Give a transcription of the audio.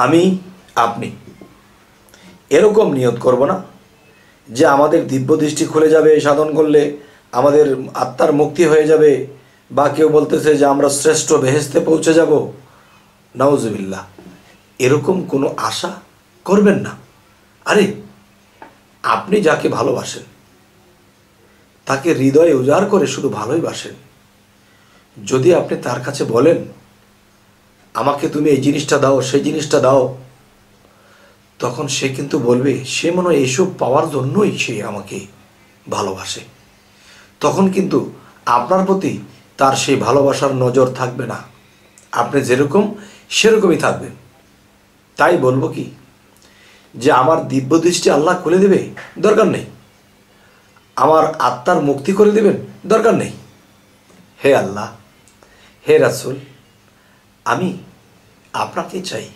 আমি আপনি এরকম নিয়ত করব না যে আমাদের দিব্য দৃষ্টি খুলে যাবে সাধন করলে, আমাদের আত্মার মুক্তি হয়ে যাবে, বা কেউ বলতেছে যে আমরা শ্রেষ্ঠ বেহেশতে পৌঁছে যাব। নাউজুবিল্লাহ, এরকম কোনো আশা করবেন না। আরে আপনি যাকে ভালোবাসেন তাকে হৃদয়ে উজাড় করে শুধু ভালোই বাসেন। যদি আপনি তার কাছে বলেন আমাকে তুমি এই জিনিসটা দাও, সেই জিনিসটা দাও, তখন সে কিন্তু বলবে সে মনে হয় এসব পাওয়ার জন্যই সে আমাকে ভালোবাসে। তখন কিন্তু আপনার প্রতি তার সেই ভালোবাসার নজর থাকবে না, আপনি যেরকম সেরকমই থাকবেন। তাই বলবো কি যে আমার দিব্য দৃষ্টি আল্লাহ খুলে দেবে, দরকার নেই। আমার আত্মার মুক্তি করে দেবেন, দরকার নেই। হে আল্লাহ, হে রাসূল, আমি আপনাকে চাই।